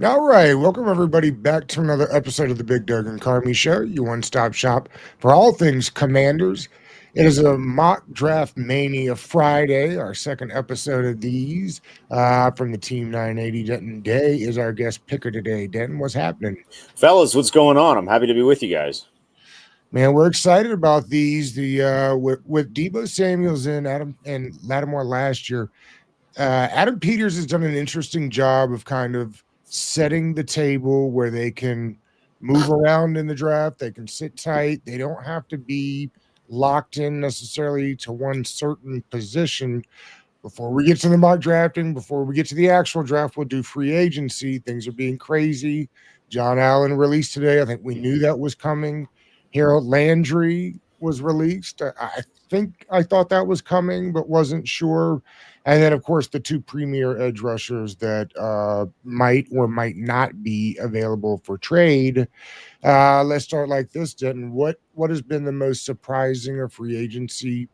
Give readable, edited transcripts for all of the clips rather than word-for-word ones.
All right, welcome everybody back to another episode of the Big Doug and Carmi Show, your one-stop shop for all things Commanders. It is a mock draft mania Friday, our second episode of these from the Team 980. Denton Day is our guest picker today. Denton, what's happening? Fellas, what's going on? I'm happy to be with you guys. Man, we're excited about these. With Debo Samuels and Adam and Lattimore last year, Adam Peters has done an interesting job of kind of setting the table where they can move around in the draft. They can sit tight. They don't have to be locked in necessarily to one certain position. Before we get to the mock drafting, before we get to the actual draft, we'll do free agency. Things are being crazy. John Allen released today. I think we knew that was coming. Harold Landry was released. I thought that was coming, but wasn't sure. And then, of course, the two premier edge rushers that might or might not be available for trade. Let's start like this, Denton. What has been the most surprising of free agency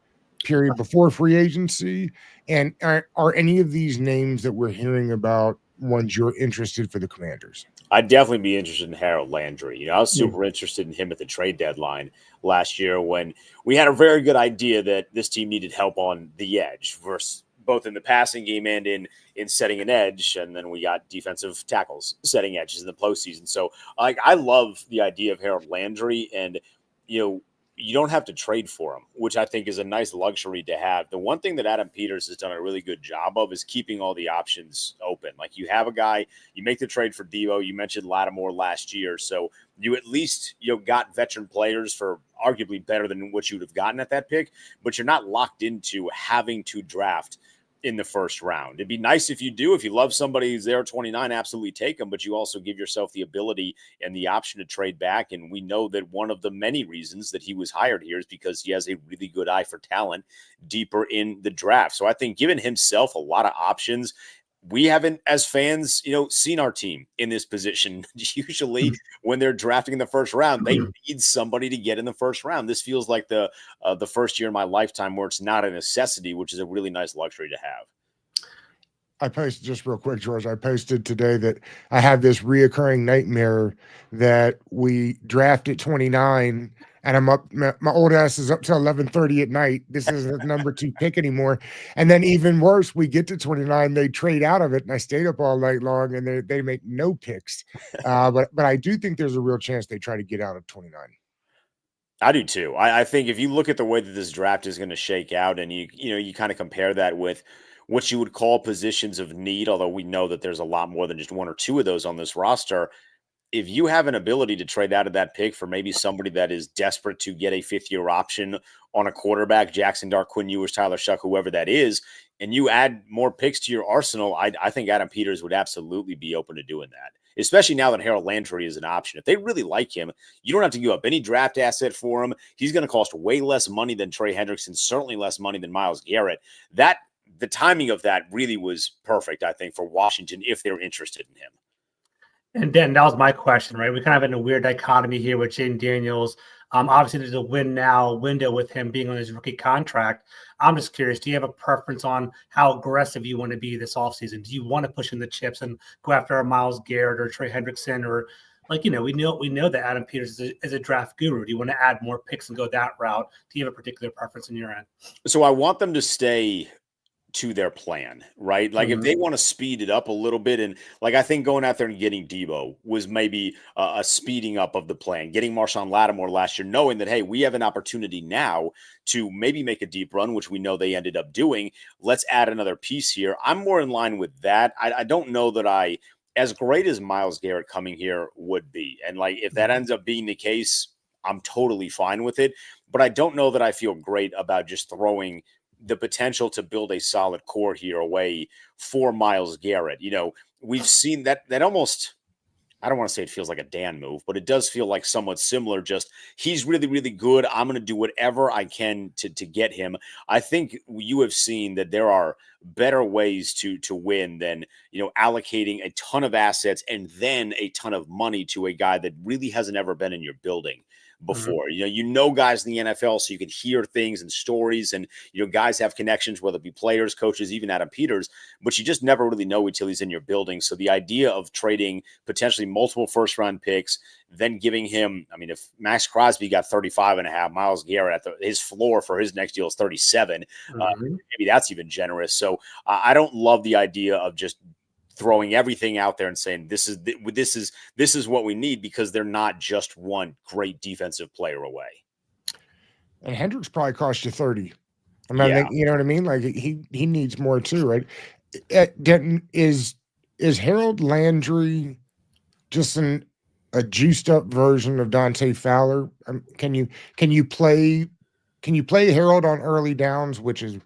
period before free agency? And are any of these names that we're hearing about ones you're interested for the Commanders? I'd definitely be interested in Harold Landry. I was Yeah. super interested in him at the trade deadline last year when we had a very good idea that this team needed help on the edge, versus both in the passing game and in setting an edge. And then we got defensive tackles setting edges in the postseason. So I love the idea of Harold Landry, and you know you don't have to trade for him, which I think is a nice luxury to have. The one thing that Adam Peters has done a really good job of is keeping all the options open. Like, you have a guy, you make the trade for Devo. You mentioned Lattimore last year, so you at least got veteran players for arguably better than what you would have gotten at that pick, but you're not locked into having to draft in the first round. It'd be nice if you do. If you love somebody who's there at 29, absolutely take them, but you also give yourself the ability and the option to trade back. And we know that one of the many reasons that he was hired here is because he has a really good eye for talent deeper in the draft. So I think giving himself a lot of options, we haven't, as fans, seen our team in this position. Usually when they're drafting in the first round, they need somebody to get in the first round. This feels like the first year in my lifetime where it's not a necessity, which is a really nice luxury to have. I posted just real quick, George. I posted today that I have this reoccurring nightmare that we draft at 29 and I'm up. My old ass is up till 11:30 at night. This isn't the number two pick anymore. And then even worse, we get to 29, they trade out of it, and I stayed up all night long, and they make no picks. But I do think there's a real chance they try to get out of 29. I do too. I think if you look at the way that this draft is going to shake out, and you kind of compare that with what you would call positions of need, although we know that there's a lot more than just one or two of those on this roster. If you have an ability to trade out of that pick for maybe somebody that is desperate to get a fifth-year option on a quarterback, Jackson Dart, Quinn Ewers, Tyler Shuck, whoever that is, and you add more picks to your arsenal, I think Adam Peters would absolutely be open to doing that, especially now that Harold Landry is an option. If they really like him, you don't have to give up any draft asset for him. He's going to cost way less money than Trey Hendrickson, certainly less money than Myles Garrett. The timing of that really was perfect, I think, for Washington if they're interested in him. And then that was my question, right? We kind of have in a weird dichotomy here with Jaden Daniels. Obviously, there's a win now window with him being on his rookie contract. I'm just curious, do you have a preference on how aggressive you want to be this offseason? Do you want to push in the chips and go after a Myles Garrett or Trey Hendrickson? Or, we know that Adam Peters is a draft guru. Do you want to add more picks and go that route? Do you have a particular preference in your end? So I want them to stay to their plan, right? Like, if they want to speed it up a little bit, and like, I think going out there and getting Debo was maybe a speeding up of the plan. Getting Marshawn Lattimore last year, knowing that, hey, we have an opportunity now to maybe make a deep run, which we know they ended up doing. Let's add another piece here. I'm more in line with that. I don't know that as great as Myles Garrett coming here would be, and like, if that ends up being the case, I'm totally fine with it. But I don't know that I feel great about just throwing the potential to build a solid core here away for Myles Garrett. We've seen that almost, I don't want to say it feels like a Dan move, but it does feel like somewhat similar. Just, he's really, really good. I'm going to do whatever I can to get him. I think you have seen that there are better ways to win than, allocating a ton of assets and then a ton of money to a guy that really hasn't ever been in your building before. You know guys in the NFL, so you can hear things and stories, and guys have connections, whether it be players, coaches, even Adam Peters, but you just never really know until he's in your building. So the idea of trading potentially multiple first-round picks, then giving him, I mean, if Max Crosby got 35.5, Myles Garrett his floor for his next deal is 37, maybe that's even generous. So I don't love the idea of just throwing everything out there and saying this is what we need, because they're not just one great defensive player away. And Hendricks probably cost you 30. I mean, Yeah. you know what I mean? Like he needs more too, right? Denton, is Harold Landry just a juiced up version of Dante Fowler? Can you play Harold on early downs, which is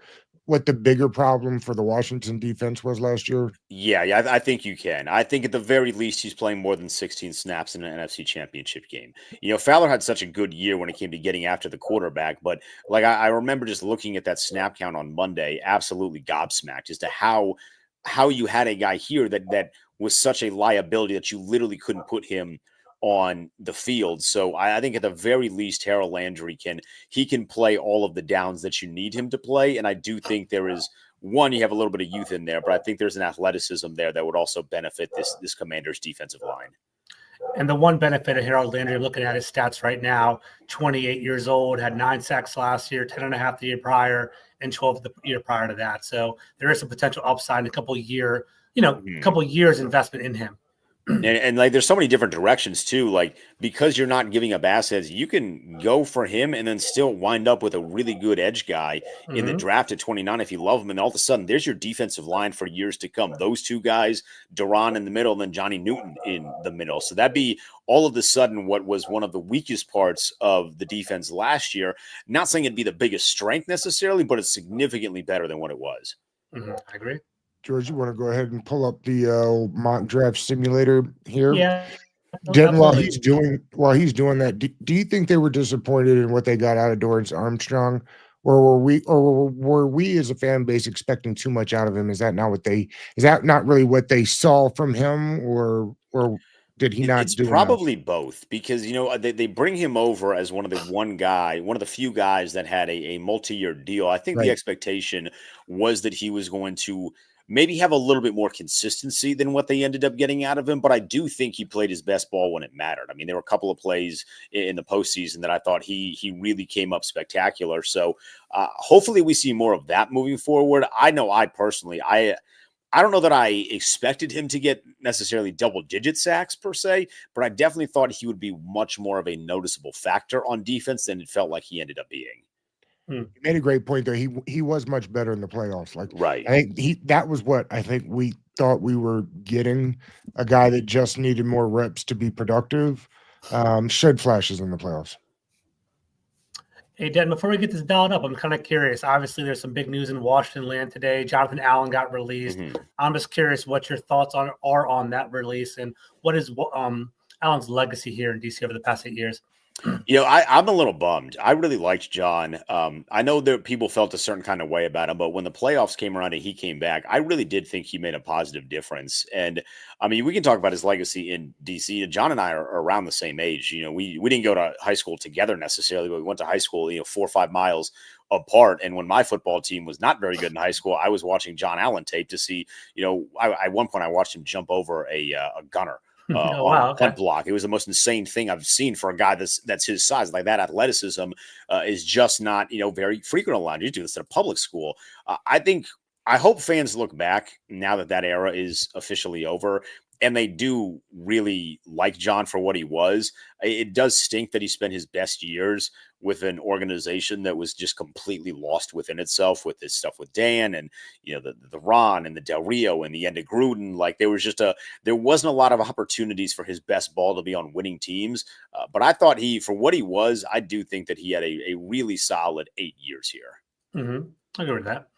what the bigger problem for the Washington defense was last year? Yeah, I think you can. I think at the very least he's playing more than 16 snaps in an NFC Championship game. Fowler had such a good year when it came to getting after the quarterback, but like I remember just looking at that snap count on Monday, absolutely gobsmacked as to how you had a guy here that was such a liability that you literally couldn't put him on the field. So I think at the very least, Harold Landry can play all of the downs that you need him to play. And I do think there is one, you have a little bit of youth in there, but I think there's an athleticism there that would also benefit this Commanders defensive line. And the one benefit of Harold Landry, I'm looking at his stats right now, 28 years old, had 9 sacks last year, 10.5 the year prior, and 12 the year prior to that. So there is some potential upside in a couple years investment in him. And like there's so many different directions too, like because you're not giving up assets, you can go for him and then still wind up with a really good edge guy in the draft at 29 if you love him, and all of a sudden there's your defensive line for years to come. Those two guys, Duran in the middle and then Johnny Newton in the middle. So that'd be all of a sudden what was one of the weakest parts of the defense last year. Not saying it'd be the biggest strength necessarily, but it's significantly better than what it was. I agree. George, you want to go ahead and pull up the mock draft simulator here? Yeah. Denton, while he's doing that, do you think they were disappointed in what they got out of Dorrance Armstrong, or were we as a fan base expecting too much out of him? Is that not really what they saw from him, or did he not? It's probably both, because they bring him over as one of the few guys that had a multi-year deal. I think the expectation was that he was going to maybe have a little bit more consistency than what they ended up getting out of him. But I do think he played his best ball when it mattered. I mean, there were a couple of plays in the postseason that I thought he really came up spectacular. So hopefully we see more of that moving forward. I know I personally, I don't know that I expected him to get necessarily double-digit sacks per se, but I definitely thought he would be much more of a noticeable factor on defense than it felt like he ended up being. You made a great point there. He was much better in the playoffs. Like, right. I think that was what I think we thought we were getting, a guy that just needed more reps to be productive. Showed flashes in the playoffs. Hey, Denton, before we get this dialed up, I'm kind of curious. Obviously, there's some big news in Washington land today. Jonathan Allen got released. I'm just curious what your thoughts are on that release, and what is Allen's legacy here in DC over the past 8 years. I'm a little bummed. I really liked John. I know that people felt a certain kind of way about him, but when the playoffs came around and he came back, I really did think he made a positive difference. And I mean, we can talk about his legacy in DC. John and I are around the same age. We didn't go to high school together necessarily, but we went to high school, 4 or 5 miles apart. And when my football team was not very good in high school, I was watching John Allen tape to see, at one point I watched him jump over a gunner. On a punt block. It was the most insane thing I've seen for a guy that's his size. Like, that athleticism is just not very frequent around. You do this at a public school. I hope fans look back now that era is officially over, and they do really like John for what he was. It does stink that he spent his best years with an organization that was just completely lost within itself, with this stuff with Dan and the Ron and the Del Rio and the end of Gruden. Like, there wasn't a lot of opportunities for his best ball to be on winning teams. But I thought for what he was, I do think that he had a really solid 8 years here. I agree with that.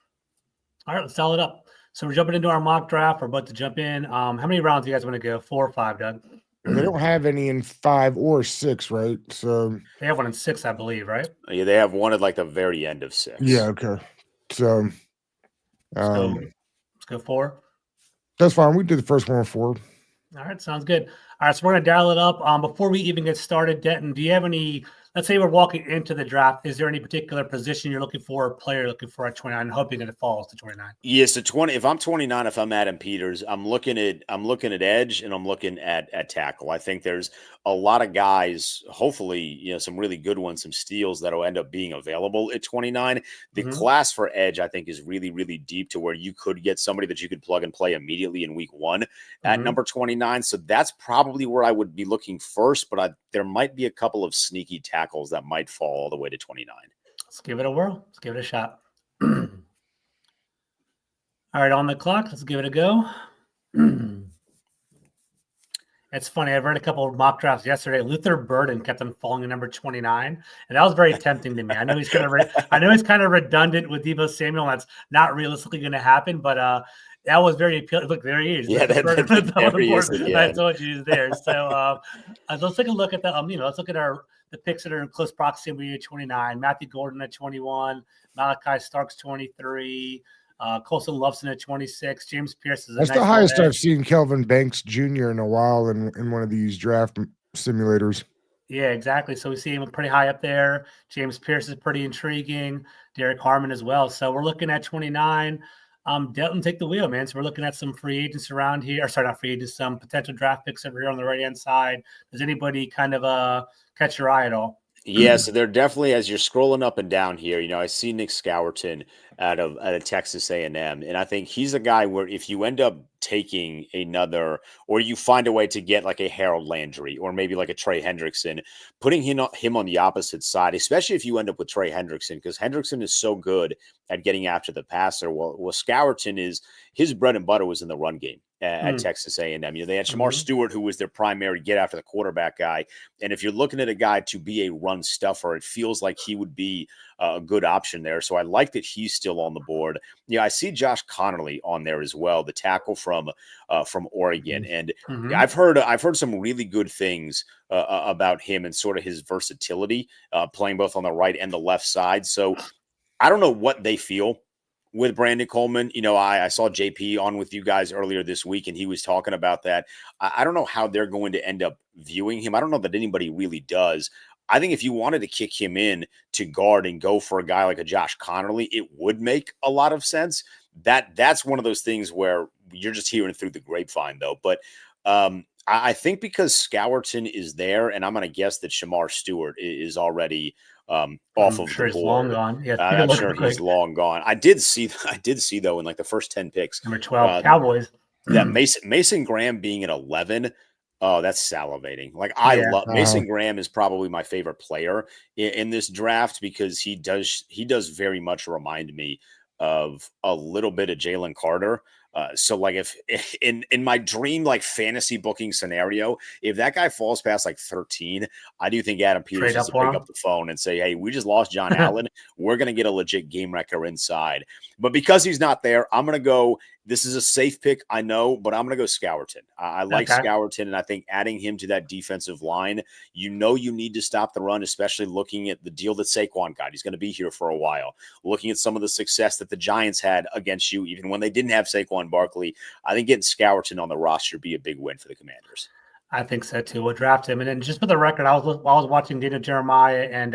All right, let's dial it up. So we're jumping into our mock draft. We're about to jump in. How many rounds do you guys want to go? 4 or 5, Doug? They don't have any in 5 or 6, right? So they have one in 6, I believe, right? Yeah, they have one at like the very end of 6. Yeah, okay. So let's go 4. That's fine. We did the first one with 4. All right, sounds good. All right, so we're going to dial it up. Before we even get started, Denton, do you have any, let's say we're walking into the draft, is there any particular position you're looking for, or player you're looking for at 29, hoping that it falls to 29? Yeah, so 20. If I'm 29, if I'm Adam Peters, I'm looking at edge and I'm looking at tackle. I think there's a lot of guys, hopefully, some really good ones, some steals that'll end up being available at 29. The class for edge, I think, is really, really deep to where you could get somebody that you could plug and play immediately in week 1 at number 29. So that's probably where I would be looking first, but there might be a couple of sneaky tackles that might fall all the way to 29. Let's give it a whirl. Let's give it a shot. All right, on the clock. Let's give it a go. It's funny. I've read a couple of mock drafts yesterday. Luther Burden kept on falling to number 29, and that was very tempting to me. I know he's kind of redundant with Deebo Samuel. That's not realistically going to happen, but that was very appealing. Look, there he is. Yeah, there he is again. I told you he's there. So let's take a look at the. Let's look at the picks that are in close proximity to 29. Matthew Gordon at 21. Malachi Starks 23. Colson Loveson at 26. James Pierce is that's the highest I've seen Kelvin Banks Jr. in a while in one of these draft simulators. Yeah, exactly. So we see him pretty high up there. James Pierce is pretty intriguing. Derek Harmon as well. So we're looking at 29. Denton, take the wheel, man. So we're looking at some free agents around here. Or sorry, not free agents, some potential draft picks over here on the right-hand side. Does anybody kind of catch your eye at all? Yeah, so they're definitely, as you're scrolling up and down here, I see Nick Scourton out of Texas A&M, and I think he's a guy where if you end up taking another, or you find a way to get like a Harold Landry or maybe like a Trey Hendrickson, putting him on the opposite side, especially if you end up with Trey Hendrickson, because Hendrickson is so good at getting after the passer. Well, Scourton is, his bread and butter was in the run game at Texas A&M. They had Shamar Stewart, who was their primary get after the quarterback guy. And if you're looking at a guy to be a run stuffer, it feels like he would be a good option there. So I like that he's still on the board. I see Josh Connerly on there as well, the tackle from Oregon. And I've heard some really good things about him and sort of his versatility, playing both on the right and the left side. So I don't know what they feel with Brandon Coleman. I saw JP on with you guys earlier this week, and he was talking about that. I don't know how they're going to end up viewing him. I don't know that anybody really does. I think if you wanted to kick him in to guard and go for a guy like a Josh Connerly, it would make a lot of sense. That's one of those things where you're just hearing through the grapevine, though. But I think because Scourton is there, and I'm going to guess that Shamar Stewart is already off of the board. Long gone. Yeah, I'm sure he's long gone. I did see though in like the first 10 picks, number 12 Cowboys, that Mason Graham being at 11. Oh, that's salivating. Like I love Mason Graham is probably my favorite player in this draft because he does very much remind me of a little bit of Jalen Carter. So like if in my dream like fantasy booking scenario, if that guy falls past like 13, I do think Adam Peters has to pick up the phone and say, hey, we just lost John Allen. We're going to get a legit game wrecker inside. But because he's not there, I'm going to go. This is a safe pick, I know, but I'm going to go Scourton. I like Scourton, and I think adding him to that defensive line, you need to stop the run, especially looking at the deal that Saquon got. He's going to be here for a while. Looking at some of the success that the Giants had against you, even when they didn't have Saquon Barkley, I think getting Scourton on the roster would be a big win for the Commanders. I think so too. We'll draft him. And then just for the record, I was watching Daniel Jeremiah and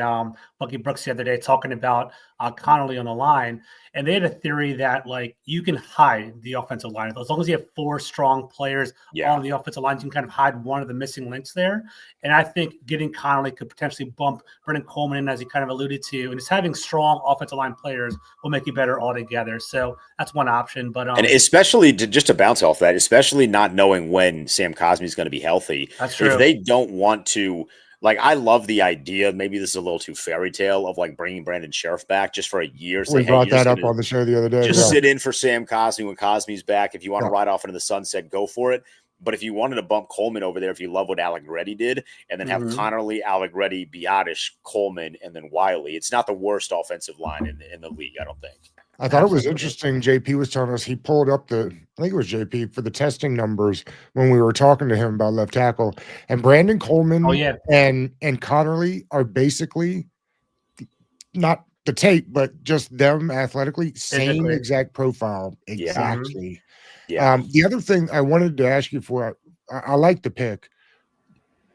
Bucky Brooks the other day talking about Connerly on the line, and they had a theory that like you can hide the offensive line as long as you have 4 strong players on the offensive line. You can kind of hide one of the missing links there. And I think getting Connerly could potentially bump Brendan Coleman in, as he kind of alluded to, and just having strong offensive line players will make you better altogether. So that's one option. But and especially just to bounce off that, especially not knowing when Sam Cosmi is going to be healthy. That's true. If they don't want to. Like, I love the idea, maybe this is a little too fairy tale, of like bringing Brandon Sheriff back just for a year. We brought that up on the show the other day. Just sit in for Sam Cosmi when Cosmi's back. If you want to ride off into the sunset, go for it. But if you wanted to bump Coleman over there, if you love what Alec Reddy did, and then have Connerly, Alec Reddy, Biotish, Coleman, and then Wiley, it's not the worst offensive line in the league, I don't think. I thought it was interesting. JP was telling us he pulled up I think it was JP for the testing numbers when we were talking to him about left tackle, and Brandon Coleman and Connerly are basically not the tape, but just them athletically, same exact profile. Exactly. Yeah. The other thing I wanted to ask you for, I like the pick,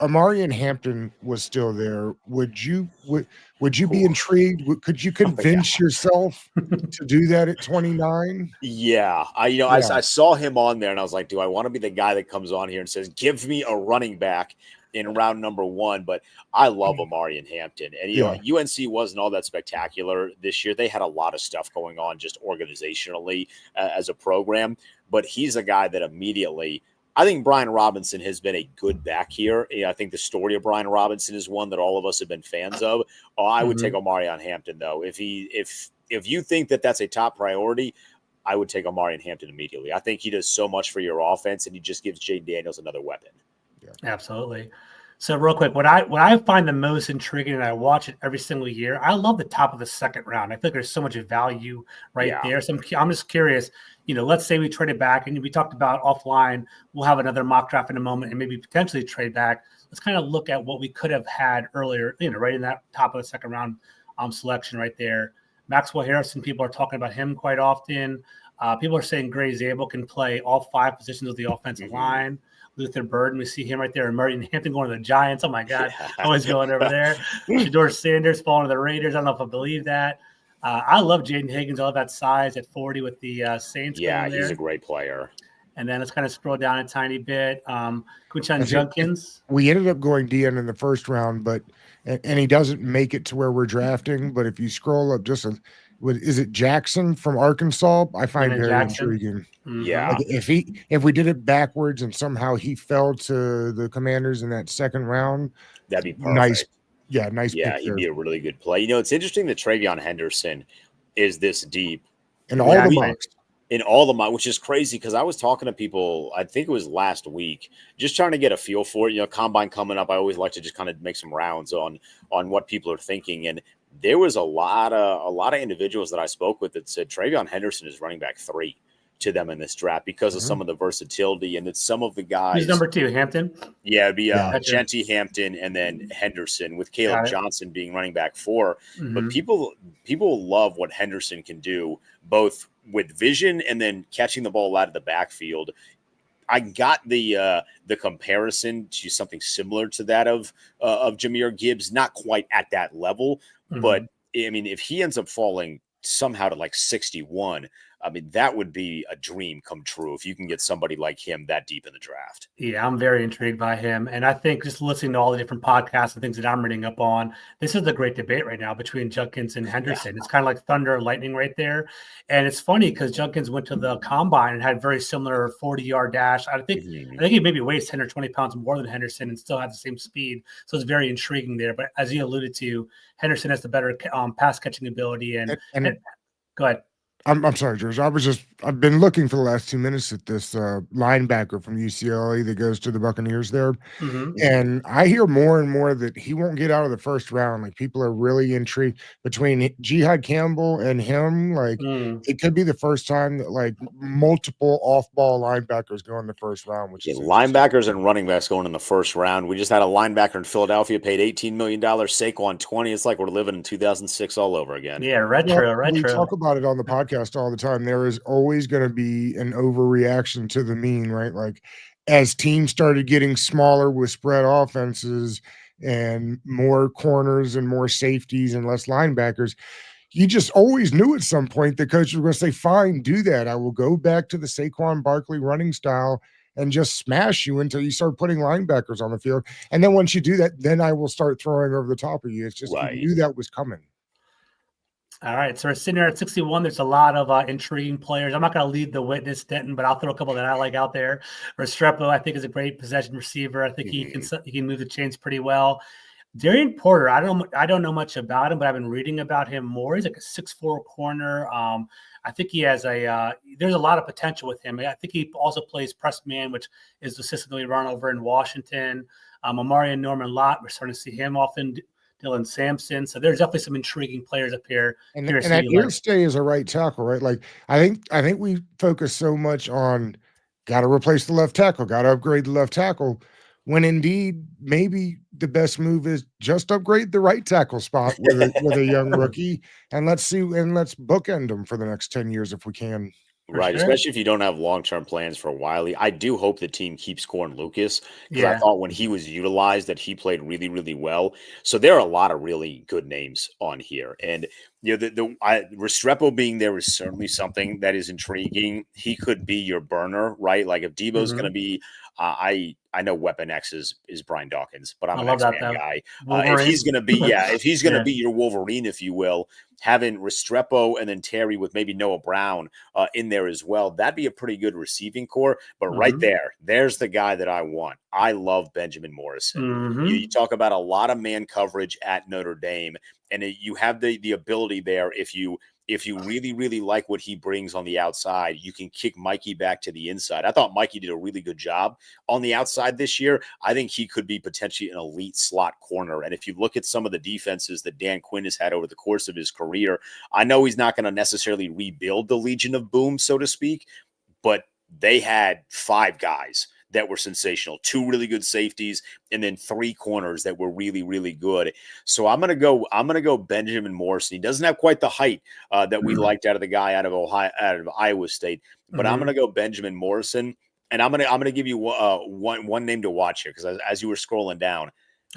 Amari and Hampton was still there, would you be intrigued? Could you Oh my God. convince yourself to do that at 29? Yeah, Yeah. I saw him on there and I was like, do I want to be the guy that comes on here and says, give me a running back in round number 1? But I love Amari and Hampton, and Yeah. UNC wasn't all that spectacular this year. They had a lot of stuff going on just organizationally as a program, but he's a guy that immediately. I think Brian Robinson has been a good back here. I think the story of Brian Robinson is one that all of us have been fans of. Oh, I would take Amari on Hampton though. If you think that that's a top priority, I would take Amari and Hampton immediately. I think he does so much for your offense, and he just gives Jaden Daniels another weapon. Yeah. Absolutely. So real quick, what I find the most intriguing, and I watch it every single year, I love the top of the second round. I think there's so much value there. So I'm just curious, let's say we trade it back, and we talked about offline, we'll have another mock draft in a moment and maybe potentially trade back. Let's kind of look at what we could have had earlier, right in that top of the second round selection right there. Maxwell Harrison, people are talking about him quite often. People are saying Gray Zabel can play all 5 positions of the offensive line. Luther Burden, we see him right there. And Murray and Hampton going to the Giants. Oh, my God. Always going over there. Shador Sanders falling to the Raiders. I don't know if I believe that. I love Jaden Higgins. I love that size at 40 with the Saints. Yeah, he's a great player. And then let's kind of scroll down a tiny bit. Quinshon Judkins. We ended up going DN in the first round, and he doesn't make it to where we're drafting. But if you scroll up is it Jackson from Arkansas? I find very intriguing. Mm-hmm. Yeah. Like if we did it backwards and somehow he fell to the Commanders in that second round, that'd be perfect. Nice. Yeah, nice. Yeah, he'd be a really good play. It's interesting that Travion Henderson is this deep in all the mocks. In all the mocks, which is crazy because I was talking to people, I think it was last week, just trying to get a feel for it. Combine coming up, I always like to just kind of make some rounds on what people are thinking. And there was a lot of individuals that I spoke with that said Travion Henderson is running back 3 to them in this draft because of some of the versatility, and it's some of the guys. Who's number 2, Hampton? Yeah, it'd be Genty, Hampton, and then Henderson, with Caleb Johnson being running back 4. Mm-hmm. But people love what Henderson can do, both with vision and then catching the ball out of the backfield. I got the comparison to something similar to that of Jahmyr Gibbs, not quite at that level, but I mean, if he ends up falling somehow to like 61, I mean, that would be a dream come true if you can get somebody like him that deep in the draft. Yeah, I'm very intrigued by him. And I think just listening to all the different podcasts and things that I'm reading up on, this is the great debate right now between Judkins and Henderson. Yeah. It's kind of like thunder and lightning right there. And it's funny because Judkins went to the combine and had very similar 40-yard dash. I think he maybe weighs 10 or 20 pounds more than Henderson and still has the same speed. So it's very intriguing there. But as you alluded to, Henderson has the better pass catching ability. And go ahead. I'm sorry, George. I've been looking for the last 2 minutes at this linebacker from UCLA that goes to the Buccaneers there. Mm-hmm. And I hear more and more that he won't get out of the first round. Like, people are really intrigued between Jihad Campbell and him. Like, it could be the first time that like multiple off-ball linebackers go in the first round, which is linebackers and running backs going in the first round. We just had a linebacker in Philadelphia paid $18 million, Saquon 20. It's like we're living in 2006 all over again. Yeah, retro. We talk about it on the podcast all the time. There is always going to be an overreaction to the mean, right? Like, as teams started getting smaller with spread offenses and more corners and more safeties and less linebackers, you just always knew at some point the coach was going to say, fine, do that. I will go back to the Saquon Barkley running style and just smash you until you start putting linebackers on the field. And then once you do that, then I will start throwing over the top of you. It's just, you knew that was coming. All right, so we're sitting here at 61. There's a lot of intriguing players. I'm not going to lead the witness, Denton, but I'll throw a couple that I like out there. Restrepo, I think, is a great possession receiver. I think he can move the chains pretty well. Darian Porter, I don't know much about him, but I've been reading about him more. He's like a 6'4" corner. I think he has there's a lot of potential with him. I think he also plays press man, which is the system we run over in Washington. Amari and Norman Lott, we're starting to see him often. Dylan Sampson. So there's definitely some intriguing players up here. And that Earstay is a right tackle, right? Like, I think we focus so much on got to replace the left tackle, got to upgrade the left tackle, when indeed maybe the best move is just upgrade the right tackle spot with a young rookie, and let's bookend them for the next 10 years if we can. Right, sure. especially if you don't have long-term plans for Wiley. I do hope the team keeps Corn Lucas because I Yeah. thought when he was utilized that he played really, really well. So there are a lot of really good names on here, and Restrepo being there is certainly something that is intriguing. He could be your burner, right? Like if Debo's going to be, I know Weapon X is Brian Dawkins, but I'm I an love that X-Man though. guy. If Wolverine. he's going to be, if he's going to Yeah. be your Wolverine, if you will, having Restrepo and then Terry with maybe Noah Brown in there as well. That'd be a pretty good receiving core. But right there's the guy that I want. I love Benjamin Morrison. You talk about a lot of man coverage at Notre Dame, and you have the ability there if you really, really like what he brings on the outside, you can kick Mikey back to the inside. I thought Mikey did a really good job on the outside this year. I think he could be potentially an elite slot corner. And if you look at some of the defenses that Dan Quinn has had over the course of his career, I know he's not going to necessarily rebuild the Legion of Boom, so to speak, but they had 5 guys that were sensational, 2 really good safeties, and then 3 corners that were really, really good. So I'm gonna go Benjamin Morrison. He doesn't have quite the height that we liked out of the guy out of Iowa State, but I'm gonna go Benjamin Morrison, and I'm gonna give you one name to watch here because as you were scrolling down.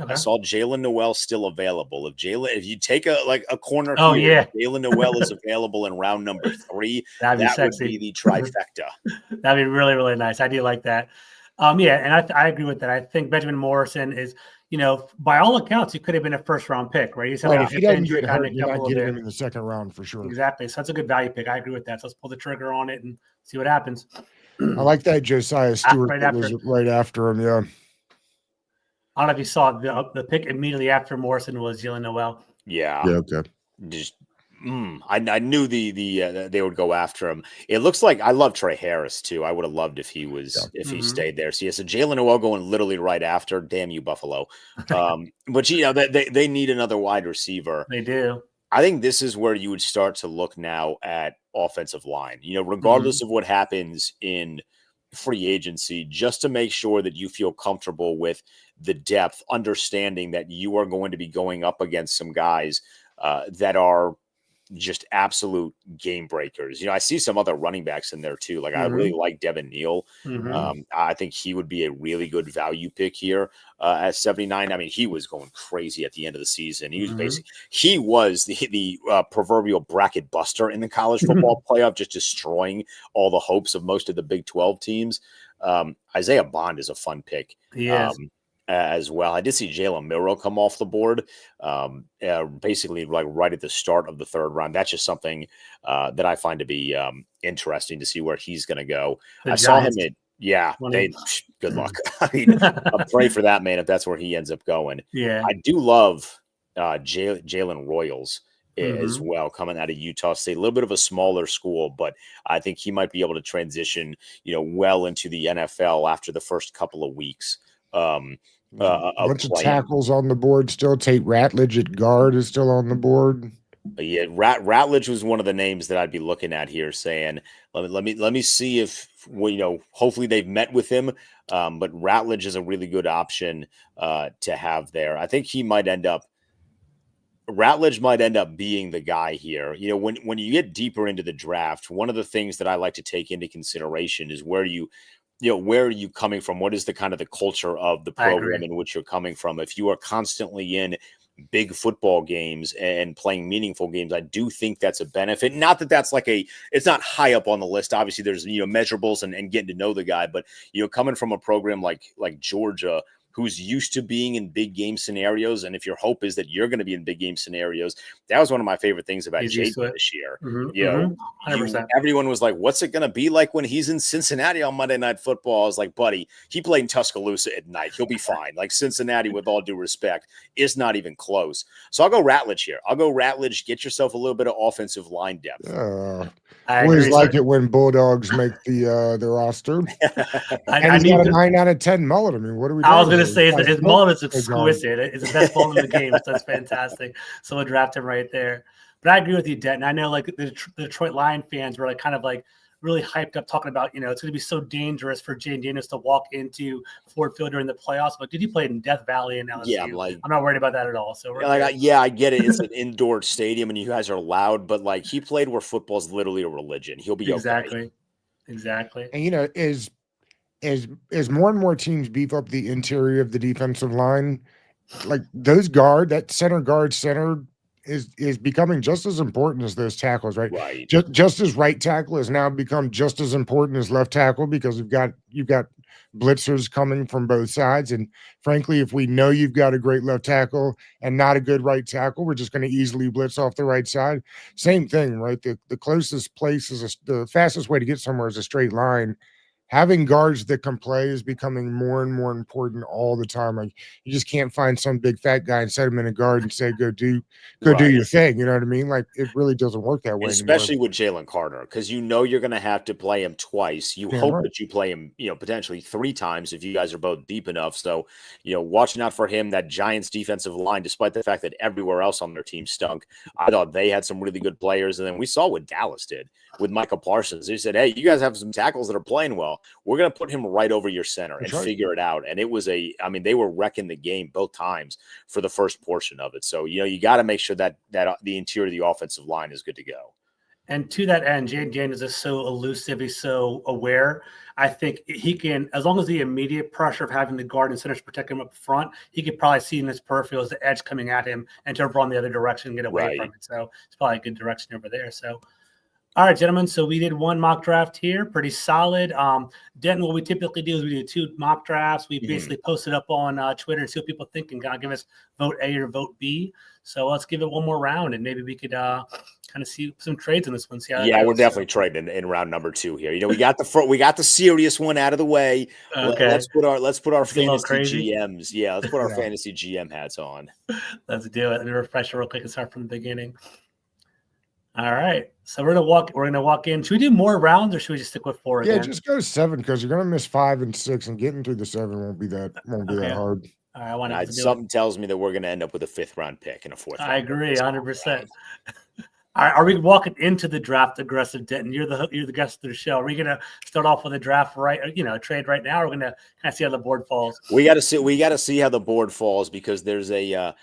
I saw Jalen Noel still available. If you take a corner here, Jalen Noel is available in round number 3. That'd be that sexy. Would be the trifecta. That'd be really, really nice. I do like that. And I agree with that. I think Benjamin Morrison is, by all accounts, he could have been a first-round pick, right? He's if he doesn't get hurt, you're not getting him in the second round for sure. Exactly. So that's a good value pick. I agree with that. So let's pull the trigger on it and see what happens. I like that Josiah Stewart was right after him. Yeah. I don't know if you saw the pick immediately after Morrison was Jalen Noel. Yeah. Yeah. Okay. Just I knew they would go after him. It looks like I love Trey Harris too. I would have loved if he was he stayed there. So Jalen Noel going literally right after. Damn you, Buffalo. But they need another wide receiver. They do. I think this is where you would start to look now at offensive line. Regardless of what happens in free agency, just to make sure that you feel comfortable with the depth, understanding that you are going to be going up against some guys that are just absolute game breakers. I see some other running backs in there too. Like I really like Devin Neal. I think he would be a really good value pick here at 79. I mean, he was going crazy at the end of the season. He was he was the proverbial bracket buster in the college football playoff, just destroying all the hopes of most of the Big 12 teams. Isaiah Bond is a fun pick. He is. As well. I did see Jalen Milroe come off the board, basically like right at the start of the 3rd round. That's just something that I find to be interesting to see where he's going to go. I saw him at good luck. I mean, I'll pray for that man if that's where he ends up going. Yeah, I do love Jalen Royals as well, coming out of Utah State, a little bit of a smaller school, but I think he might be able to transition, well into the NFL after the first couple of weeks. A bunch of tackles on the board still. Tate Ratledge at guard is still on the board. Yeah, Ratledge was one of the names that I'd be looking at here, saying, let me see if hopefully they've met with him. But Ratledge is a really good option to have there. I think Ratledge might end up being the guy here. When you get deeper into the draft, one of the things that I like to take into consideration is where are you coming from? What is the kind of the culture of the program in which you're coming from? If you are constantly in big football games and playing meaningful games, I do think that's a benefit. Not that that's it's not high up on the list. Obviously there's, measurables and getting to know the guy, but, coming from a program like Georgia, who's used to being in big game scenarios. And if your hope is that you're going to be in big game scenarios, that was one of my favorite things about Jake this year. Everyone was like, what's it going to be like when he's in Cincinnati on Monday Night Football? I was like, buddy, he played in Tuscaloosa at night. He'll be fine. Like Cincinnati, with all due respect, is not even close. So I'll go Ratledge here. Get yourself a little bit of offensive line depth. I always like it when Bulldogs make the roster. And he's got a 9 out of 10 mullet. I mean, what are we doing? I was going to say his mullet is exquisite. It's the best mullet in the game. So that's fantastic. So we'll draft him right there. But I agree with you, Denton. I know the Detroit Lion fans were kind of really hyped up talking about, it's going to be so dangerous for Jane Daniels to walk into Ford Field during the playoffs. But did he play in Death Valley in LSU? Yeah, I'm not worried about that at all. So I get it. It's an indoor stadium and you guys are loud, but he played where football's literally a religion. He'll be exactly. okay. Exactly. And as more and more teams beef up the interior of the defensive line, like that center is becoming just as important as those tackles, right? Right. Just as right tackle has now become just as important as left tackle because you've got blitzers coming from both sides. And frankly, if we know you've got a great left tackle and not a good right tackle, we're just going to easily blitz off the right side. Same thing, right? The closest place the fastest way to get somewhere is a straight line. Having guards that can play is becoming more and more important all the time. Like you just can't find some big fat guy and set him in a guard and say, go do Right. your thing. You know what I mean? Like it really doesn't work that And way anymore. especially with Jalen Carter, because you're going to have to play him twice. You Damn hope right. that you play him, potentially 3 times if you guys are both deep enough. So, watching out for him, that Giants defensive line, despite the fact that everywhere else on their team stunk, I thought they had some really good players. And then we saw what Dallas did with Michael Parsons. They said, hey, you guys have some tackles that are playing well. We're going to put him right over your center That's and right. figure it out. And it was they were wrecking the game both times for the first portion of it. So, you got to make sure that the interior of the offensive line is good to go. And to that end, Jaden Daniels is so elusive. He's so aware. I think he can, as long as the immediate pressure of having the guard and centers protect him up front, he could probably see in his peripheral as the edge coming at him and to run the other direction and get away from it. So it's probably a good direction over there. So, all right, gentlemen. So we did one mock draft here, pretty solid. Denton, what we typically do is we do 2 mock drafts. We basically post it up on Twitter and see what people think and kind of give us vote A or vote B. So let's give it one more round and maybe we could kind of see some trades in this one. See how we're definitely trading in round number 2 here. We got the serious one out of the way. Okay. Let's put our fantasy crazy. GMs. Yeah, let's put our fantasy GM hats on. Let's do it. Let me refresh it real quick and start from the beginning. All right. So we're gonna walk in. Should we do more rounds or should we just stick with 4 again? Yeah, just go 7 because you're gonna miss 5 and 6, and getting through the 7 won't be that hard. All right, I want to something tells me that we're going to end up with a 5th round pick and a 4th. I agree, 100%. All right, are we walking into the draft aggressive, Denton? You're the guest of the show. Are we going to start off with a draft trade right now? Or are we going to kind of see how the board falls? We got to see how the board falls because there's a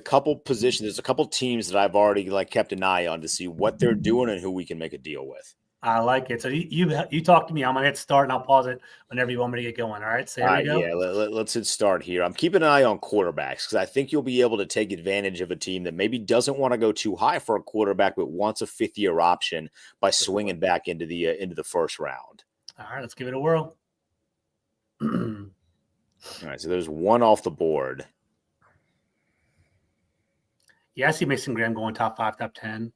couple positions, there's a couple teams that I've already kept an eye on to see what they're doing and who we can make a deal with. I like it. So you talk to me. I'm gonna hit start and I'll pause it whenever you want me to get going. All right. So here we go. Yeah, let's hit start here. I'm keeping an eye on quarterbacks because I think you'll be able to take advantage of a team that maybe doesn't want to go too high for a quarterback but wants a 5th-year option by swinging back into the first round. All right, let's give it a whirl. All right, so there's one off the board. Yeah, I see Mason Graham going top 5, top 10.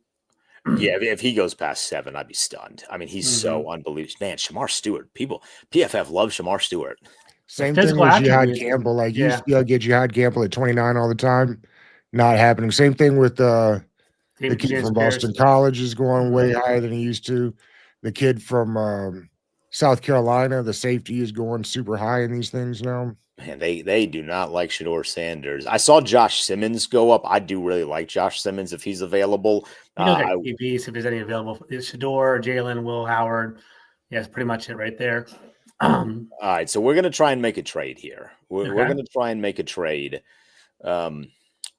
Yeah, if he goes past 7, I'd be stunned. I mean, he's so unbelievable. Man, Shamar Stewart. PFF loves Shamar Stewart. Same thing with Jihad Campbell. Like you used to be able to get Jihad Campbell at 29 all the time. Not happening. Same thing with the kid from Boston College is going way higher than he used to. The kid from South Carolina, the safety, is going super high in these things now. Man, they do not like Shedeur Sanders. I saw Josh Simmons go up. I do really like Josh Simmons if he's available. QBs, if there's any available. Shedeur, Jalen, Will Howard. Yeah, that's pretty much it right there. All right, so we're going to try and make a trade here. We're going to try and make a trade.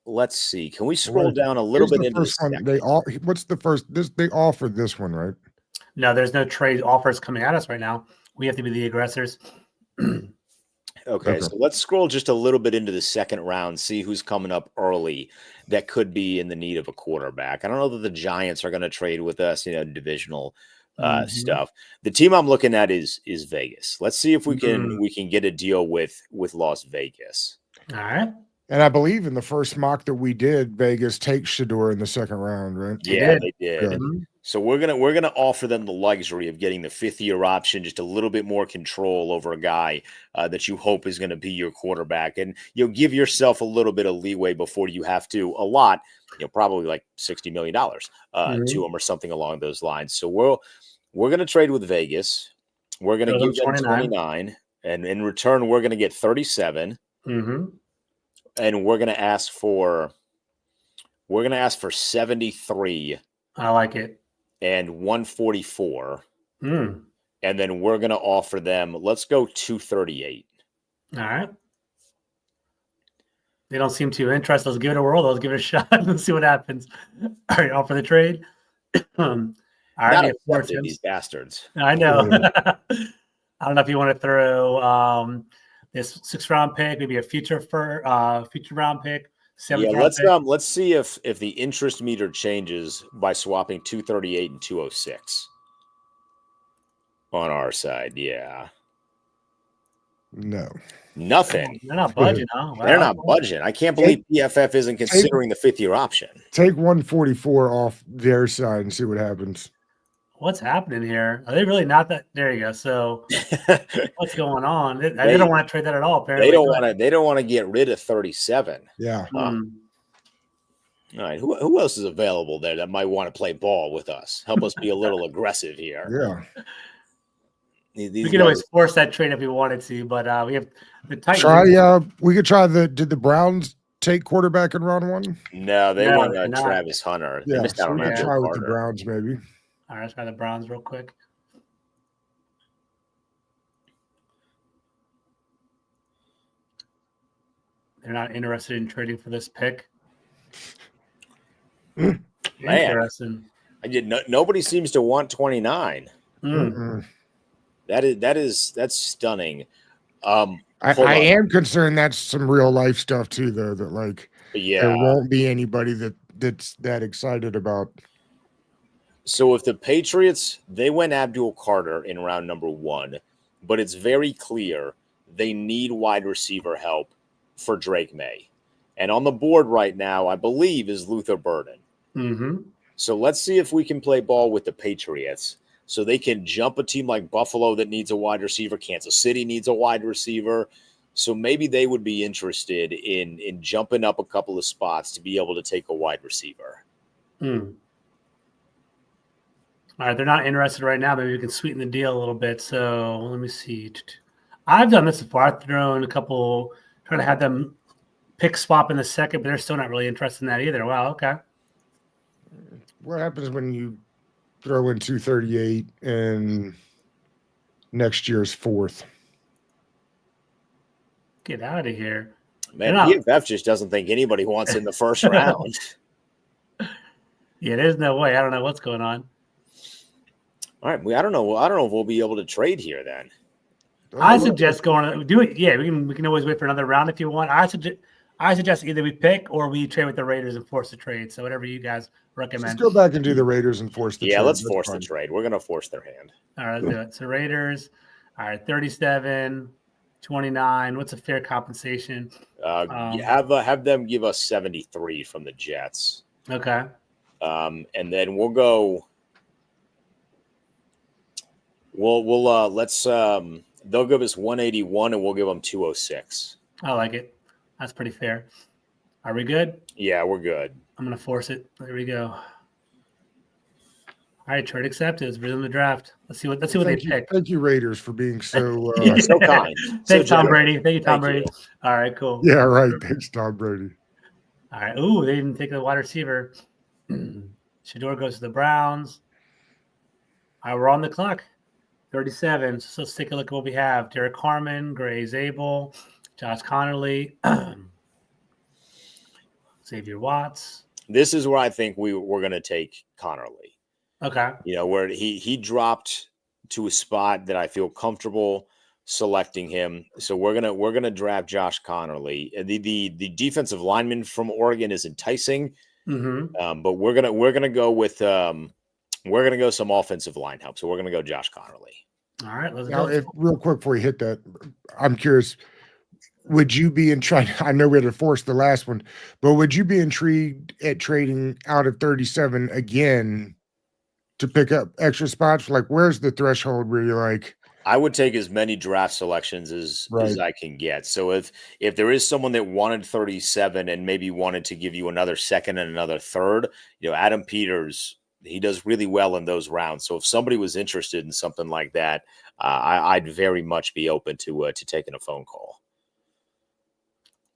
Let's see. Can we scroll down a little bit into the first one? What's the first? They offered this one, right? No, there's no trade offers coming at us right now. We have to be the aggressors. Okay, so let's scroll just a little bit into the second round, see who's coming up early that could be in the need of a quarterback. I don't know that the Giants are going to trade with us, divisional stuff. The team I'm looking at is Vegas. Let's see if we can get a deal with Las Vegas. All right. And I believe in the first mock that we did, Vegas takes Shedeur in the second round, right? Yeah, they did. So we're gonna offer them the luxury of getting the 5th-year option, just a little bit more control over a guy that you hope is going to be your quarterback, and you'll give yourself a little bit of leeway before you have to probably like $60 million to him or something along those lines. So we're gonna trade with Vegas. We're gonna give them 29, and in return we're gonna get 37. And we're gonna ask for 73. I like it. And 144. And then we're gonna offer them, let's go 238. All right. They don't seem too interested. Let's give it a whirl. Let's give it a shot. Let's see what happens. All right, offer the trade. All All right, Not we have four accepted, teams. these bastards. I know. I don't know if you want to throw this 6th-round pick, maybe a future round pick, 7th-round pick. Let's see if the interest meter changes by swapping 238 and 206 on our side. Yeah. No. Nothing. They're not budging, huh? Wow. They're not budging. I can't believe PFF isn't considering the 5th-year option. Take 144 off their side and see what happens. What's happening here? Are they really not that? There you go. So what's going on? They don't want to trade that at all. Apparently, They don't want to get rid of 37. Yeah. All right. Who else is available there that might want to play ball with us? Help us be a little aggressive here. Yeah. We can always force that trade if we wanted to, but we have the Titans. We could try did the Browns take quarterback in round 1? No, they went Travis Hunter. Yeah, they missed out on we could try with the Browns maybe. All right, let's try the Browns real quick. They're not interested in trading for this pick. Man, interesting. Nobody seems to want 29. Mm-hmm. That's stunning. I am concerned that's some real life stuff too, though. That there won't be anybody that's that excited about. So if the Patriots, they went Abdul Carter in round number 1, but it's very clear they need wide receiver help for Drake May. And on the board right now, I believe, is Luther Burden. Mm-hmm. So let's see if we can play ball with the Patriots so they can jump a team like Buffalo that needs a wide receiver. Kansas City needs a wide receiver. So maybe they would be interested in jumping up a couple of spots to be able to take a wide receiver. All right, they're not interested right now. Maybe we can sweeten the deal a little bit. So let me see. I've done this before. I've thrown a couple, trying to have them pick swap in the second, but they're still not really interested in that either. Wow, okay. What happens when you throw in 238 and next year's 4th? Get out of here. Man, PFF just doesn't think anybody wants in the first round. Yeah, there's no way. I don't know what's going on. All right, I don't know if we'll be able to trade here then. I suggest do it. Yeah, we can always wait for another round if you want. I suggest either we pick or we trade with the Raiders and force the trade. So whatever you guys recommend. Let's go back and do the Raiders and force the trade. Yeah, let's force the trade. We're gonna force their hand. All right, let's do it. So Raiders, all right, 37, 29. What's a fair compensation? Have them give us 73 from the Jets. Okay. And then we'll go. They'll give us 181 and we'll give them 206. I like it. That's pretty fair. Are we good? Yeah, we're good. I'm going to force it. There we go. All right, trade accepted. Let's resume the draft. Let's see what they pick. Thank you, Raiders, for being so so kind. Thanks, Tom Brady. Thank you, Tom Brady. All right, cool. Yeah, right. Thanks, Tom Brady. All right. Ooh, they didn't take the wide receiver. Shador goes to the Browns. All right, we're on the clock. 37. So let's take a look at what we have. Derek Harmon, Gray Zabel, Josh Connerly, Xavier Watts. This is where I think we're going to take Connerly. Okay. Where he dropped to a spot that I feel comfortable selecting him. So we're gonna draft Josh Connerly. The defensive lineman from Oregon is enticing, but we're gonna go with some offensive line help. So we're gonna go Josh Connerly. All right, let's now, go. Real quick before you hit that, I'm curious. Would you be I know we had to force the last one, but would you be intrigued at trading out of 37 again to pick up extra spots? Like, where's the threshold where you're like, I would take as many draft selections as I can get. So if there is someone that wanted 37 and maybe wanted to give you another second and another third, Adam Peters, he does really well in those rounds. So if somebody was interested in something like that, I'd very much be open to taking a phone call.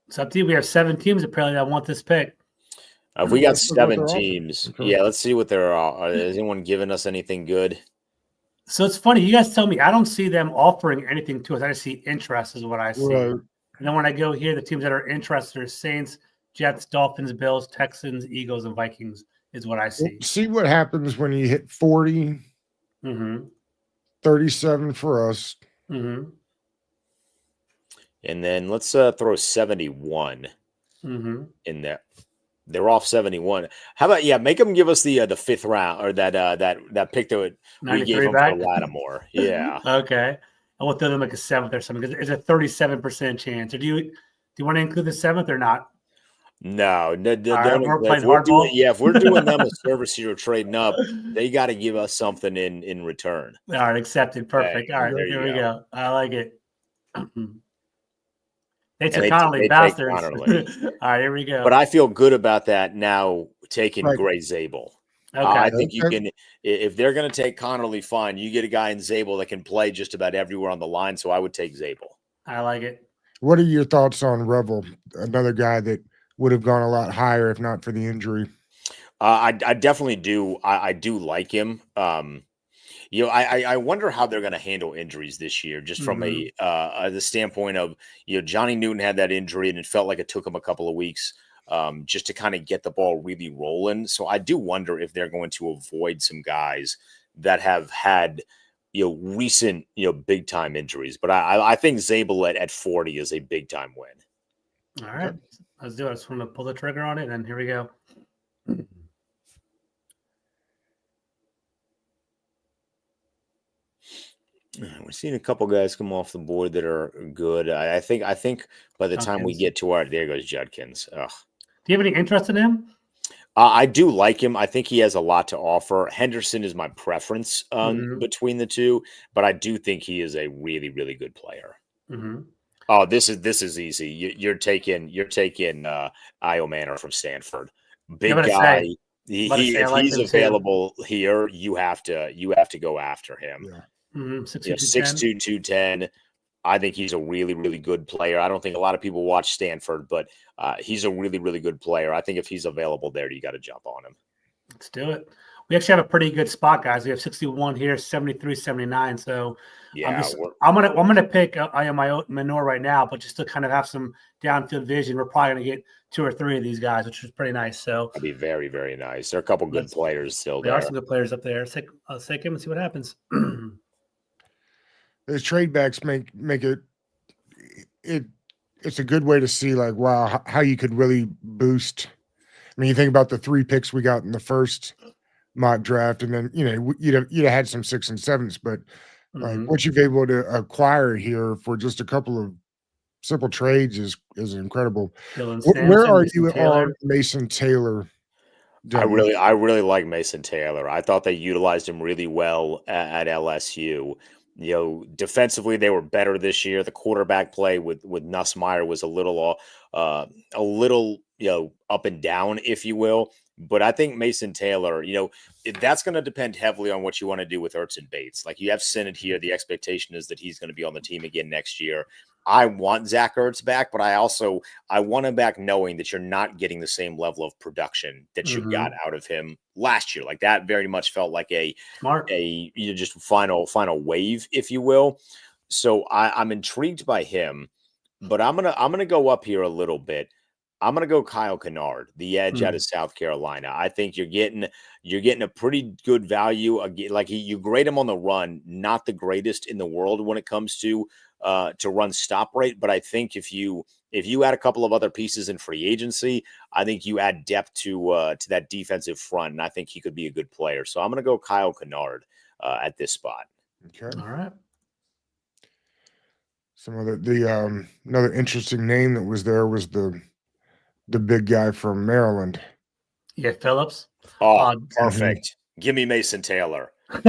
It's up to you. We have 7 teams apparently that want this pick. If we got 7 teams, let's see what there are. Is anyone giving us anything good? So it's funny. You guys tell me. I don't see them offering anything to us. I just see interest is what I see. Right. And then when I go here, the teams that are interested are Saints, Jets, Dolphins, Bills, Texans, Eagles, and Vikings is what I see. See what happens when you hit 40, 37 for us. And then let's throw 71 in there. They're off 71. How about make them give us the fifth round or that pick that we gave them for Lattimore. Yeah. Okay. I will throw them like a 7th or something because it's a 37% chance. Or do you want to include the 7th or not? No, if we're doing them a service here trading up, they got to give us something in return. All right, accepted. Perfect. All right, here we go. I like it. They took Connolly, bastards. All right, here we go. But I feel good about that now taking Gray Zabel. Okay. I think you can, if they're going to take Connolly, fine. You get a guy in Zabel that can play just about everywhere on the line, so I would take Zabel. I like it. What are your thoughts on Revel, another guy that would have gone a lot higher if not for the injury? I definitely do. I do like him. I wonder how they're going to handle injuries this year, just from the standpoint of, Johnny Newton had that injury and it felt like it took him a couple of weeks just to kind of get the ball really rolling. So I do wonder if they're going to avoid some guys that have had, recent, big time injuries. But I think Zabel at 40 is a big time win. All right, let's do it. I just want to pull the trigger on it, and here we go. We're seeing a couple guys come off the board that are good. I think by the time we get to there goes Judkins. Ugh. Do you have any interest in him? I do like him. I think he has a lot to offer. Henderson is my preference between the two, but I do think he is a really, really good player. Oh, this is easy. You're taking Io Manor from Stanford. Big guy. If he's available here, you have to go after him. Yeah. 6'2", 210. I think he's a really, really good player. I don't think a lot of people watch Stanford, but he's a really, really good player. I think if he's available there, you got to jump on him. Let's do it. We actually have a pretty good spot, guys. We have 61 here, 73, 79. So yeah, I'm gonna pick Io Manor right now, but just to kind of have some downfield vision, we're probably gonna get 2 or 3 of these guys, which is pretty nice. So that'd be very, very nice. There are a couple good players still there. There are some good players up there. I'll take him and see what happens. Those trade backs make it's a good way to see, like, wow, how you could really boost. I mean, you think about the 3 picks we got in the first mock draft, and then you'd have had some 6 and 7s, but like what you've been able to acquire here for just a couple of simple trades is incredible. Where are you on Mason Taylor? I really like Mason Taylor. I thought they utilized him really well at LSU. Defensively, they were better this year. The quarterback play with Nussmeier was a little up and down, if you will. But I think Mason Taylor, that's going to depend heavily on what you want to do with Ertz and Bates. Like, you have Sinnott here. The expectation is that he's going to be on the team again next year. I want Zach Ertz back, but I want him back knowing that you're not getting the same level of production that you got out of him last year. Like, that very much felt like just final wave, if you will. So I'm intrigued by him, but I'm gonna go up here a little bit. I'm going to go Kyle Kennard, the edge out of South Carolina. I think you're getting a pretty good value. Like, you grade him on the run, not the greatest in the world when it comes to run stop rate. But I think if you add a couple of other pieces in free agency, I think you add depth to that defensive front, and I think he could be a good player. So I'm going to go Kyle Kennard at this spot. Okay. All right. Some other another interesting name that was there was the big guy from Maryland. Yeah, Phillips. Oh, perfect. Give me Mason Taylor. I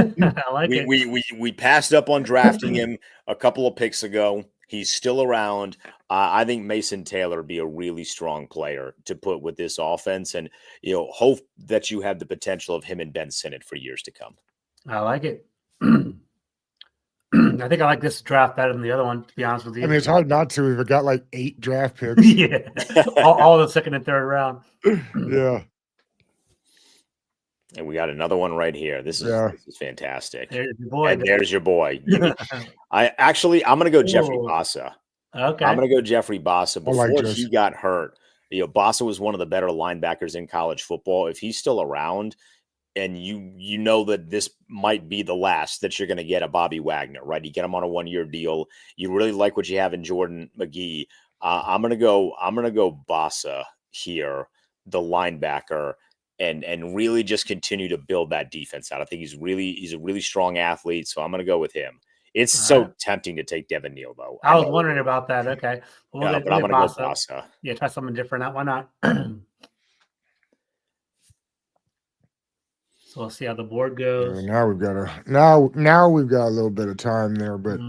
like it. We passed up on drafting him a couple of picks ago. He's still around. I think Mason Taylor would be a really strong player to put with this offense, and hope that you have the potential of him and Ben Sinnott for years to come. I like it. I think I like this draft better than the other one, to be honest with you. I mean, it's hard not to. We've got like 8 draft picks. Yeah, all the second and third round. Yeah. And we got another one right here. This is fantastic. There's your boy. And there's your boy. I'm going to go Jeffrey Bassa. Okay. I'm going to go Jeffrey Bassa. Before he got hurt, Bossa was one of the better linebackers in college football. If he's still around, and you know that this might be the last that you're going to get a Bobby Wagner, right? You get him on a 1-year deal. You really like what you have in Jordan McGee. I'm gonna go Bossa here, the linebacker, and really just continue to build that defense out. I think he's a really strong athlete, so I'm gonna go with him. It's so tempting to take Devin Neal, though. I was wondering about that. Okay, but I'm gonna go Bossa. Yeah, try something different. Why not? So we'll see how the board goes. Now we've got a little bit of time there, but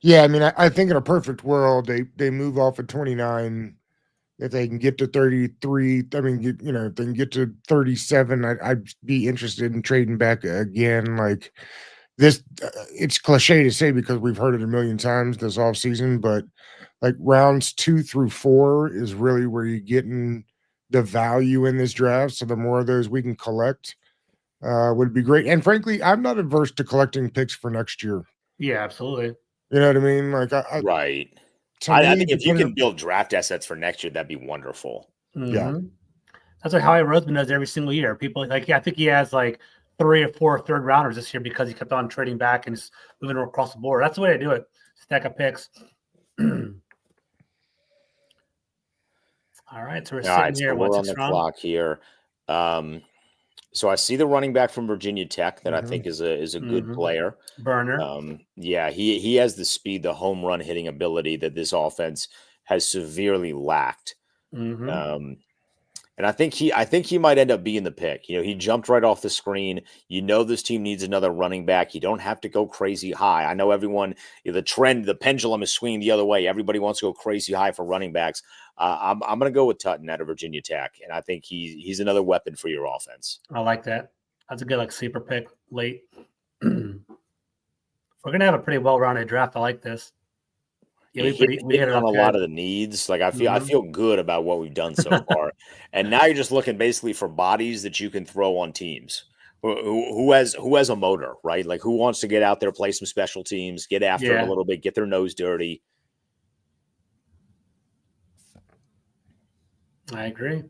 yeah, I mean, I think in a perfect world they move off at 29. If they can get to 33, I mean, if they can get to 37, I'd be interested in trading back again. Like this, it's cliche to say because we've heard it a million times this offseason, but like rounds 2 through 4 is really where you're getting the value in this draft. So the more of those we can collect, would be great. And frankly, I'm not averse to collecting picks for next year. Yeah, absolutely. You know what I mean? Like, right. I think if you can build draft assets for next year, that'd be wonderful. Yeah. That's like Howie Roseman does every single year. People I think he has like 3 or 4 third rounders this year because he kept on trading back and just moving across the board. That's the way to do it. Stack of picks. All right. So we're sitting here. We're on the clock here. So I see the running back from Virginia Tech that I think is a good player. Burner. He has the speed, the home run hitting ability that this offense has severely lacked. And I think he might end up being the pick. He jumped right off the screen. This team needs another running back. You don't have to go crazy high. I know everyone, the pendulum is swinging the other way. Everybody wants to go crazy high for running backs. I'm going to go with Tutton out of Virginia Tech, and I think he's another weapon for your offense. I like that. That's a good sleeper pick late. We're going to have a pretty well-rounded draft. I like this. Yeah, we hit on a lot of the needs. Like I feel good about what we've done so far, and now you're just looking basically for bodies that you can throw on teams. Who has a motor, right? Like who wants to get out there, play some special teams, get after it a little bit, get their nose dirty. I agree.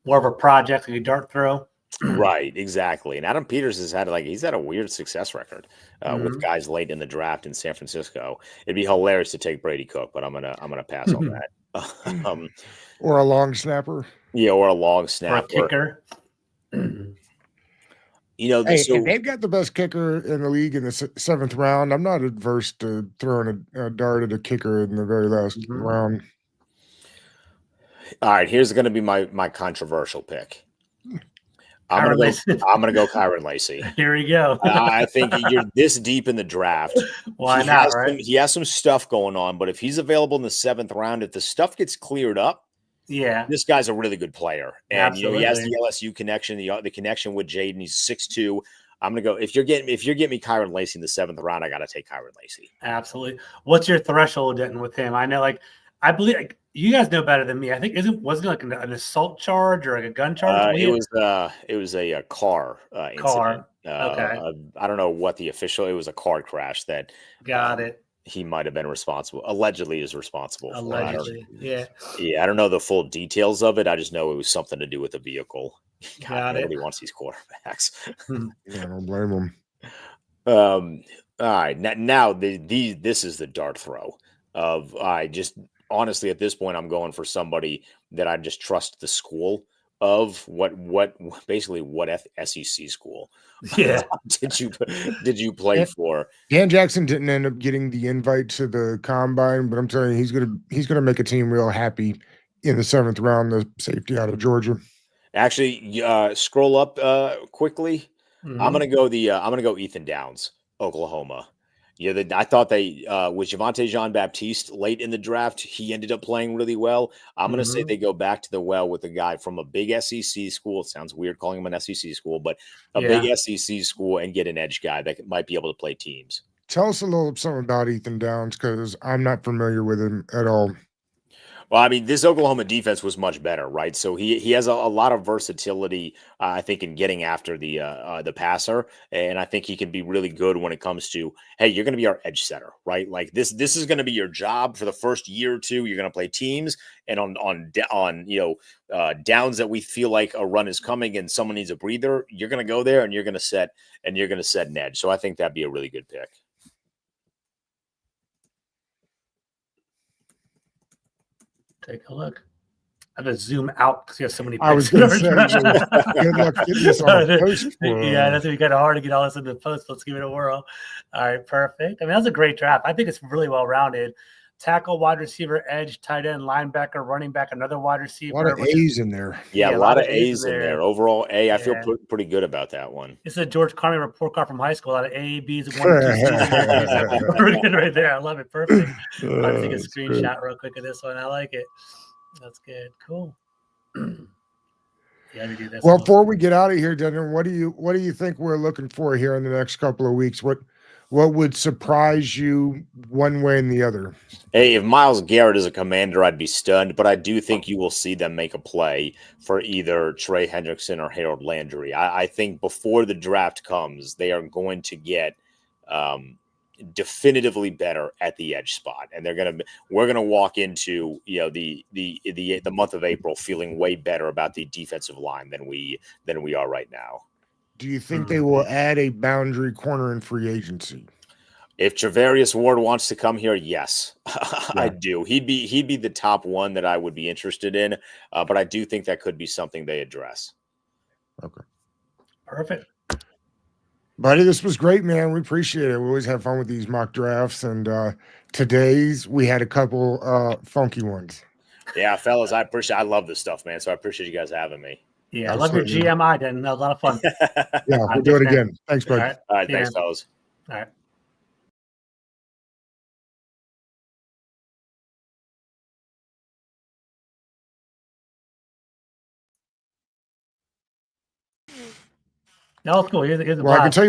More of a project, like a dart throw. Right, exactly. And Adam Peters he's had a weird success record with guys late in the draft in San Francisco. It'd be hilarious to take Brady Cook, but I'm gonna pass on that. Or a long snapper. Yeah, or a long snapper. Or a kicker. If they've got the best kicker in the league in the 7th round, I'm not adverse to throwing a dart at a kicker in the very last round. All right, here's going to be my controversial pick. I'm gonna go Kyron Lacy. Here we go. I think you're this deep in the draft. Why not? Right? He has some stuff going on, but if he's available in the 7th round, if the stuff gets cleared up, this guy's a really good player. And he has the LSU connection, the connection with Jaden. He's 6'2". I'm gonna go. If you're getting me Kyron Lacy in the 7th round, I gotta take Kyron Lacy. Absolutely. What's your threshold, Denton, with him? I know, I believe you guys know better than me. I think wasn't it like an assault charge or like a gun charge? It was a car incident. Okay. I don't know what the official. It was a car crash that. Got it. He might have been responsible. Allegedly is responsible. Allegedly, yeah. I don't know the full details of it. I just know it was something to do with the vehicle. God, nobody wants these quarterbacks. I don't blame them. All right, now this is the dart throw of honestly, at this point, I'm going for somebody that I just trust the school of. What SEC school? Yeah. did you play for? Dan Jackson didn't end up getting the invite to the combine, but I'm telling you, he's gonna make a team real happy in the 7th round. The safety out of Georgia. Actually, scroll up quickly. I'm gonna go Ethan Downs, Oklahoma. Yeah, I thought they with Javonte Jean-Baptiste late in the draft, he ended up playing really well. I'm going to say they go back to the well with a guy from a big SEC school. It sounds weird calling him an SEC school, but a big SEC school and get an edge guy that might be able to play teams. Tell us a little something about Ethan Downs because I'm not familiar with him at all. Well, I mean, this Oklahoma defense was much better, right? So he has a lot of versatility, I think, in getting after the passer, and I think he can be really good when it comes to, hey, you're going to be our edge setter, right? Like this is going to be your job for the first year or two. You're going to play teams, and on downs that we feel like a run is coming and someone needs a breather, you're going to go there and you're going to set an edge. So I think that'd be a really good pick. Take a look. I have to zoom out because you have so many I was pictures. going to say, good luck getting this on a post. Yeah, that's kind of hard to get all this in the post. Let's give it a whirl. All right, perfect. I mean, that's a great draft. I think it's really well rounded. Tackle, wide receiver, edge, tight end, linebacker, running back, another wide receiver. A lot of A's in there. Yeah, a lot of A's in there. Overall, A, I feel pretty good about that one. It's a George Carlin report card from high school. A lot of A, B's, 1, 2 C's. Pretty good right there. I love it. Perfect. I'll take a screenshot real quick of this one. I like it. That's good. Cool. Yeah, do this. Well, before we get out of here, Denton, what do you think we're looking for here in the next couple of weeks? What would surprise you one way and the other? Hey, if Myles Garrett is a Commander, I'd be stunned, but I do think you will see them make a play for either Trey Hendrickson or Harold Landry. I think before the draft comes, they are going to get definitively better at the edge spot, and we're gonna walk into the month of April feeling way better about the defensive line than we are right now. Do you think they will add a boundary corner in free agency? If Travarius Ward wants to come here, yes, I do. He'd be the top one that I would be interested in, but I do think that could be something they address. Okay, perfect. Buddy, this was great, man. We appreciate it. We always have fun with these mock drafts, and today's we had a couple funky ones. Yeah, fellas, I love this stuff, man. So I appreciate you guys having me. Yeah, absolutely. I love your GMI, Dan. That was a lot of fun. Yeah, we'll do it again. Thanks, bud. All right, thanks, fellas. All right. That was cool. Here's the Well, I can tell you